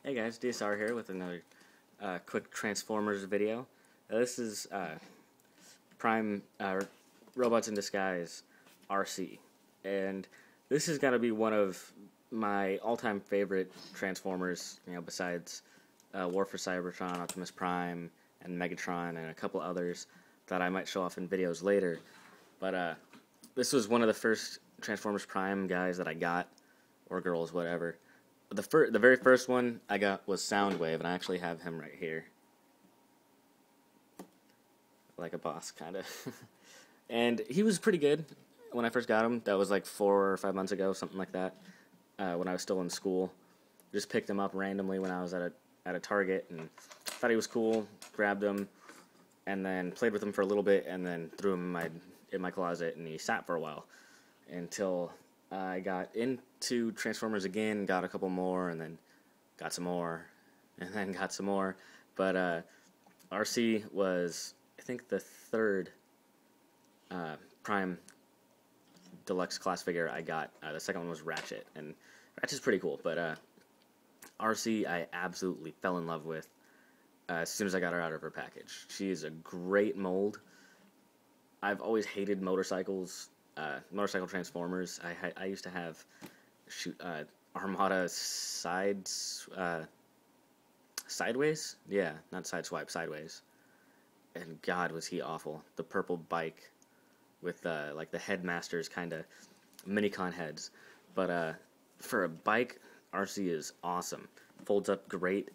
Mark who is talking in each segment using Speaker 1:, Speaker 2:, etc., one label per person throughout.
Speaker 1: Hey guys, DSR here with another quick Transformers video. This is Prime Robots in Disguise RC, and this is going to be one of my all-time favorite Transformers. You know, besides War for Cybertron, Optimus Prime, and Megatron, and a couple others that I might show off in videos later. But this was one of the first Transformers Prime guys that I got, or girls, whatever. The very first one I got was Soundwave, and I actually have him right here, like a boss, kind of. And he was pretty good when I first got him. That was like 4 or 5 months ago, something like that. When I was still in school, just picked him up randomly when I was at a Target, and thought he was cool. Grabbed him, and then played with him for a little bit, and then threw him in my closet, and he sat for a while until I got into Transformers again, got a couple more, and then got some more, and then got some more. But RC was, I think, the third Prime Deluxe class figure I got. The second one was Ratchet, and Ratchet's pretty cool, but RC I absolutely fell in love with as soon as I got her out of her package. She is a great mold. I've always hated motorcycles. Motorcycle Transformers. I used to have Armada sideways. Yeah, not sideswipe, sideways. And God, was he awful. The purple bike with like the headmasters kind of minicon heads. But for a bike, RC is awesome. Folds up great.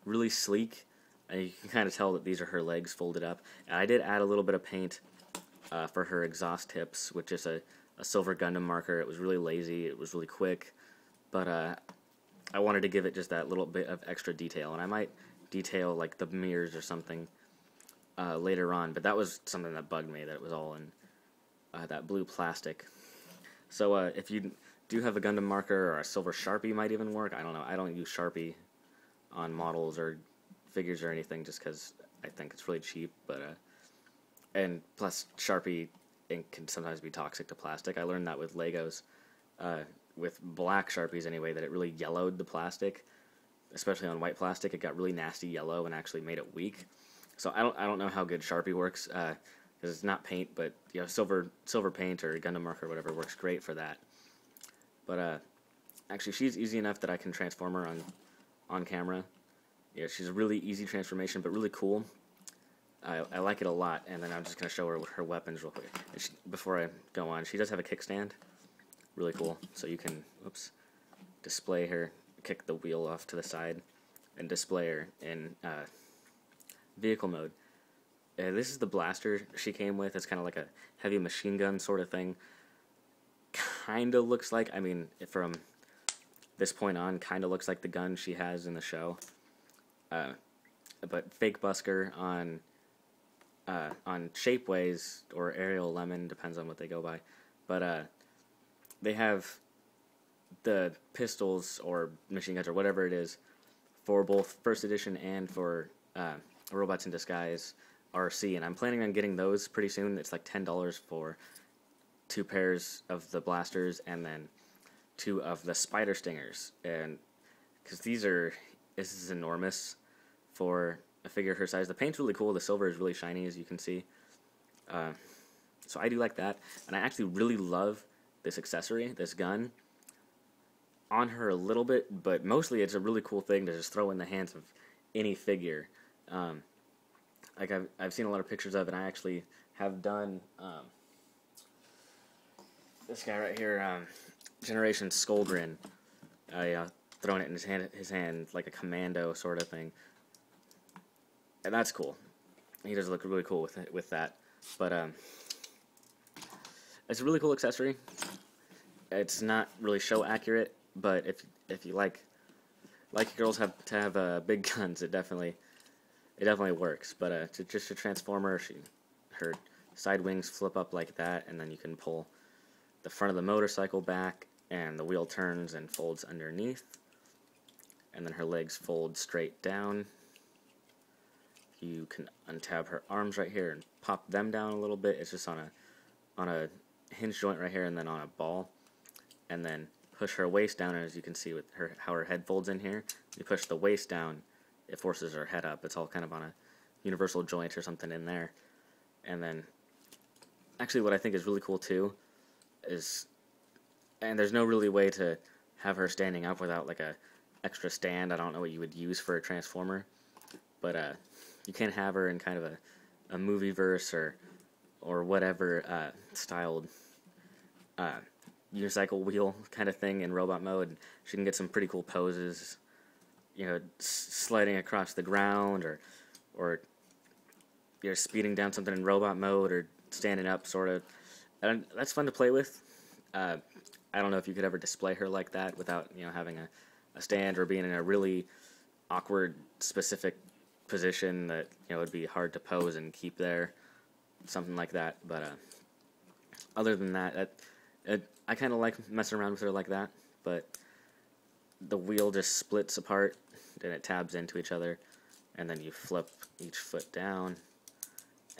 Speaker 1: Really sleek. And you can kind of tell that these are her legs folded up. And I did add a little bit of paint for her exhaust tips with just a silver Gundam marker. It was really lazy, it was really quick, but I wanted to give it just that little bit of extra detail, and I might detail like the mirrors or something later on, but that was something that bugged me, that it was all in that blue plastic. So if you do have a Gundam marker, or a silver Sharpie might even work. I don't know, I don't use Sharpie on models or figures or anything just because I think it's really cheap, but and plus, Sharpie ink can sometimes be toxic to plastic. I learned that with Legos, with black Sharpies anyway, that it really yellowed the plastic, especially on white plastic. It got really nasty yellow and actually made it weak. So I don't know how good Sharpie works, because it's not paint, but you know, silver paint or Gundam marker or whatever works great for that. But actually, she's easy enough that I can transform her on camera. Yeah, she's a really easy transformation, but really cool. I like it a lot, and then I'm just going to show her weapons real quick. Before I go on, she does have a kickstand. Really cool. So you can, display her, kick the wheel off to the side, and display her in vehicle mode. This is the blaster she came with. It's kind of like a heavy machine gun sort of thing. Kind of looks like, I mean, from this point on, kind of looks like the gun she has in the show. But fake busker on Shapeways or Aerial Lemon, depends on what they go by, but they have the pistols or machine guns or whatever it is for both first edition and for Robots in Disguise RC, and I'm planning on getting those pretty soon. It's like $10 for 2 pairs of the blasters and then 2 of the spider stingers, and because this is enormous for a figure her size. The paint's really cool. The silver is really shiny, as you can see. So I do like that. And I actually really love this accessory, this gun, on her a little bit, but mostly it's a really cool thing to just throw in the hands of any figure. Like I've seen a lot of pictures of it, and I actually have done this guy right here, Generation Skullgrin. Throwing it in his hand like a commando sort of thing. And that's cool. He does look really cool with that. But it's a really cool accessory. It's not really show accurate, but if you like girls to have big guns, it definitely works. But just a transformer, her side wings flip up like that, and then you can pull the front of the motorcycle back, and the wheel turns and folds underneath, and then her legs fold straight down. You can untab her arms right here and pop them down a little bit. It's just on a hinge joint right here, and then on a ball, and then push her waist down, and as you can see with her how her head folds in here, you push the waist down, it forces her head up. It's all kind of on a universal joint or something in there. And then, actually what I think is really cool too is, and there's no really way to have her standing up without like a extra stand. I don't know what you would use for a Transformer, but you can have her in kind of a movie verse or whatever styled unicycle wheel kind of thing in robot mode. She can get some pretty cool poses, you know, sliding across the ground, or you know, speeding down something in robot mode, or standing up, sort of. And that's fun to play with. I don't know if you could ever display her like that without, you know, having a stand or being in a really awkward, specific position that, you know, would be hard to pose and keep there, something like that. But other than that, I kind of like messing around with her like that. But the wheel just splits apart, and it tabs into each other, and then you flip each foot down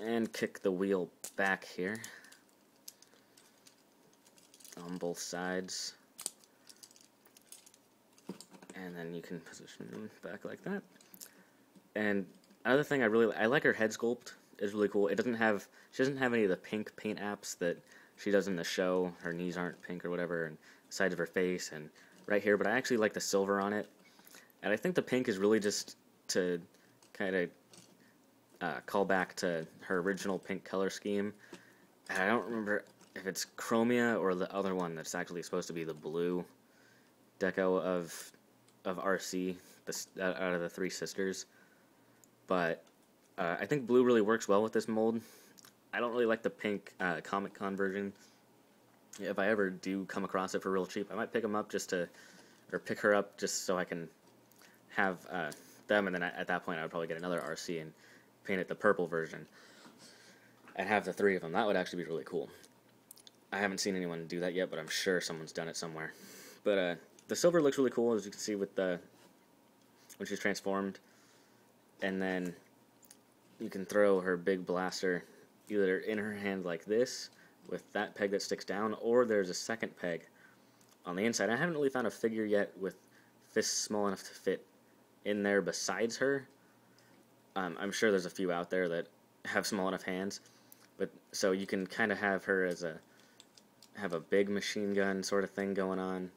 Speaker 1: and kick the wheel back here on both sides, and then you can position them back like that. And another thing I like her head sculpt. Is really cool. She doesn't have any of the pink paint apps that she does in the show. Her knees aren't pink or whatever, and the sides of her face and right here, but I actually like the silver on it. And I think the pink is really just to kind of call back to her original pink color scheme. And I don't remember if it's Chromia or the other one that's actually supposed to be the blue deco of Arcee, out of the three sisters. But I think blue really works well with this mold. I don't really like the pink Comic-Con version. If I ever do come across it for real cheap, I might pick them up or pick her up just so I can have them, and then at that point I would probably get another Arcee and paint it the purple version and have the three of them. That would actually be really cool. I haven't seen anyone do that yet, but I'm sure someone's done it somewhere. But the silver looks really cool, as you can see with when she's transformed. And then you can throw her big blaster either in her hand like this, with that peg that sticks down, or there's a second peg on the inside. I haven't really found a figure yet with fists small enough to fit in there besides her. I'm sure there's a few out there that have small enough hands, but so you can kind of have her as have a big machine gun sort of thing going on,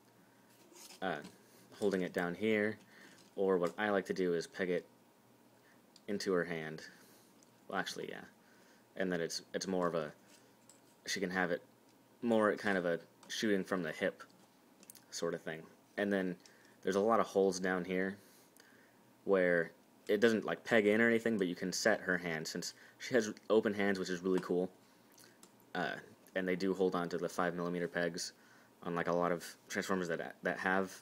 Speaker 1: holding it down here, or what I like to do is peg it into her hand. Well, actually, yeah, and then it's more of she can have it more kind of a shooting from the hip sort of thing. And then there's a lot of holes down here where it doesn't like peg in or anything, but you can set her hand, since she has open hands, which is really cool. And they do hold on to the 5mm pegs, unlike a lot of Transformers that have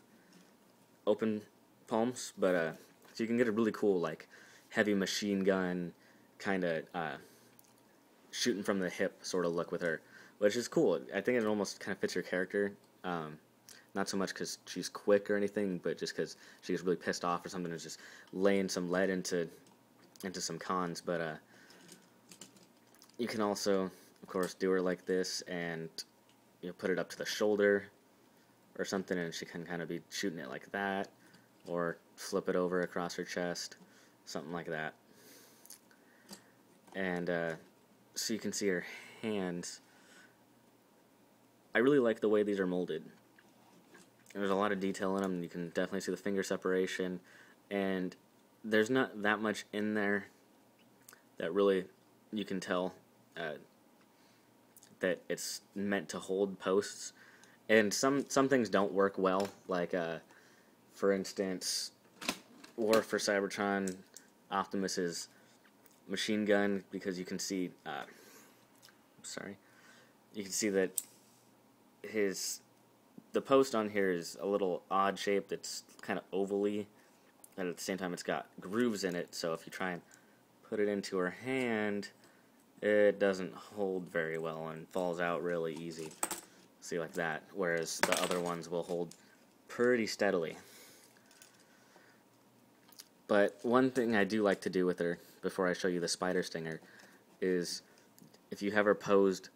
Speaker 1: open palms. But so you can get a really cool like heavy machine gun kind of shooting from the hip sort of look with her, which is cool. I think it almost kind of fits her character. Not so much because she's quick or anything, but just because she gets really pissed off or something, and is just laying some lead into some cons. But you can also, of course, do her like this, and you know, put it up to the shoulder or something, and she can kind of be shooting it like that, or flip it over across her chest, something like that. And so you can see her hands. I really like the way these are molded. There's a lot of detail in them. You can definitely see the finger separation, and there's not that much in there that really you can tell that it's meant to hold posts. And some things don't work well, like for instance, War for Cybertron, Optimus's machine gun, because you can see you can see that the post on here is a little odd shaped. It's kind of ovally, and at the same time it's got grooves in it, so if you try and put it into her hand, it doesn't hold very well and falls out really easy. See, like that, whereas the other ones will hold pretty steadily. But one thing I do like to do with her, before I show you the spider stinger, is if you have her posed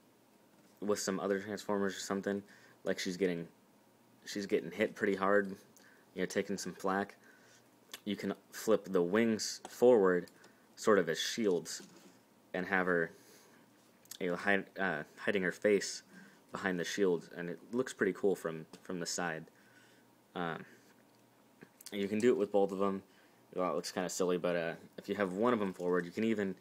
Speaker 1: with some other Transformers or something, like she's getting she's getting hit pretty hard, taking some flack, you can flip the wings forward, sort of as shields, and have her, hiding her face behind the shield, and it looks pretty cool from the side. You can do it with both of them. Well, it looks kind of silly, but if you have one of them forward, you can even,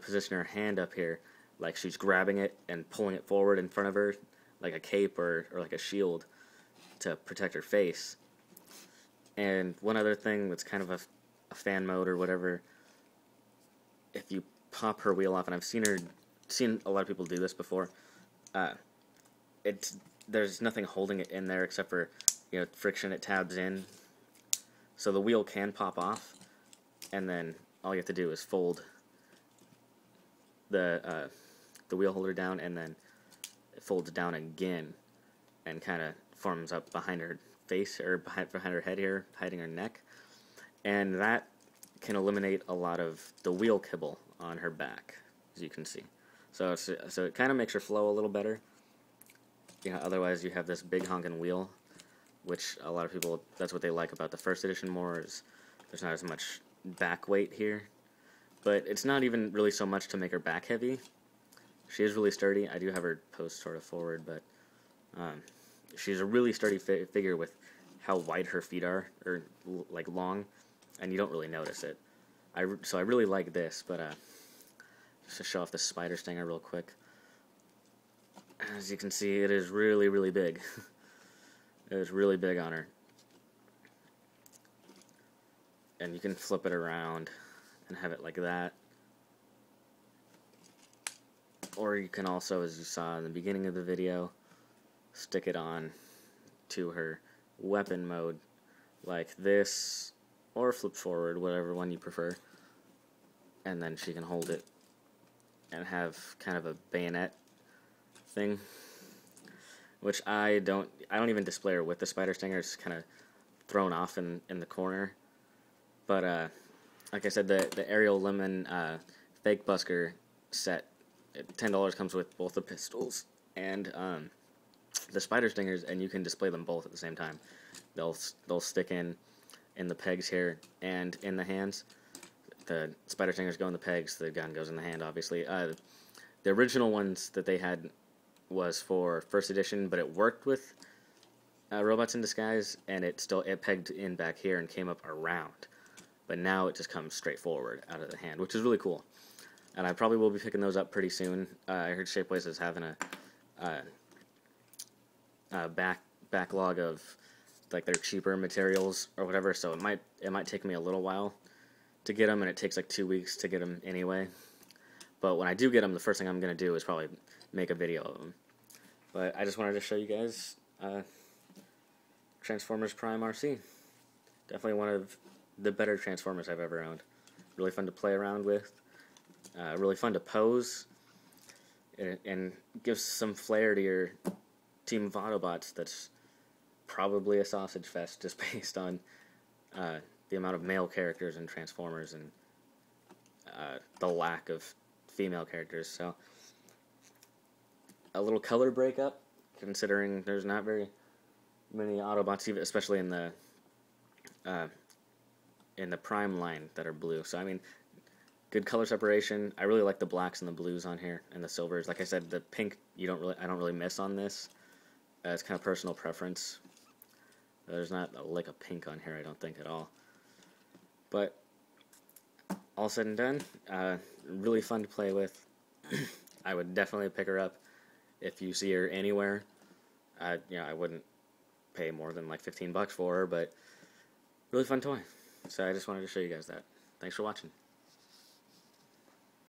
Speaker 1: position her hand up here, like she's grabbing it and pulling it forward in front of her, like a cape or like a shield to protect her face. And one other thing that's kind of a fan mode or whatever, if you pop her wheel off, and I've seen a lot of people do this before, there's nothing holding it in there except for friction. It tabs in, so the wheel can pop off, and then all you have to do is fold the wheel holder down, and then it folds down again and kind of forms up behind her face, or behind her head here, hiding her neck, and that can eliminate a lot of the wheel kibble on her back, as you can see. So it kind of makes her flow a little better. Otherwise you have this big honking wheel, which a lot of people, that's what they like about the first edition more, is there's not as much back weight here. But it's not even really so much to make her back heavy. She is really sturdy. I do have her post sort of forward, but she's a really sturdy figure with how wide her feet are, or like long, and you don't really notice it. So I really like this, but just to show off the spider stinger real quick. As you can see, it is really, really big. It is really big on her. And you can flip it around and have it like that. Or you can also, as you saw in the beginning of the video, stick it on to her weapon mode like this, or flip forward, whatever one you prefer. And then she can hold it and have kind of a bayonet thing, which I don't even display her with the spider stinger. It's kind of thrown off in the corner. But like I said, the Ariel Lemon fake busker set, $10, comes with both the pistols and the spider stingers, and you can display them both at the same time. They'll stick in the pegs here and in the hands. The spider stingers go in the pegs, the gun goes in the hand, obviously. The original ones that they had was for first edition, but it worked with Robots in Disguise, and it pegged in back here and came up around. But now it just comes straight forward out of the hand, which is really cool. And I probably will be picking those up pretty soon. I heard Shapeways is having a backlog of like their cheaper materials or whatever, so it might take me a little while to get them, and it takes like 2 weeks to get them anyway. But when I do get them, the first thing I'm going to do is probably make a video of them. But I just wanted to show you guys Transformers Prime RiD. Definitely one of the better Transformers I've ever owned. Really fun to play around with. Really fun to pose. And gives some flair to your team of Autobots that's probably a sausage fest just based on the amount of male characters in Transformers and the lack of female characters. So a little color breakup, considering there's not very many Autobots, even especially in the Prime line that are blue. So I mean, good color separation. I really like the blacks and the blues on here, and the silvers. Like I said, the pink I don't really miss on this. It's kind of personal preference. There's not a lick of pink on here, I don't think, at all. But all said and done, really fun to play with. I would definitely pick her up if you see her anywhere. I wouldn't pay more than like $15 for her, but really fun toy. So I just wanted to show you guys that. Thanks for watching.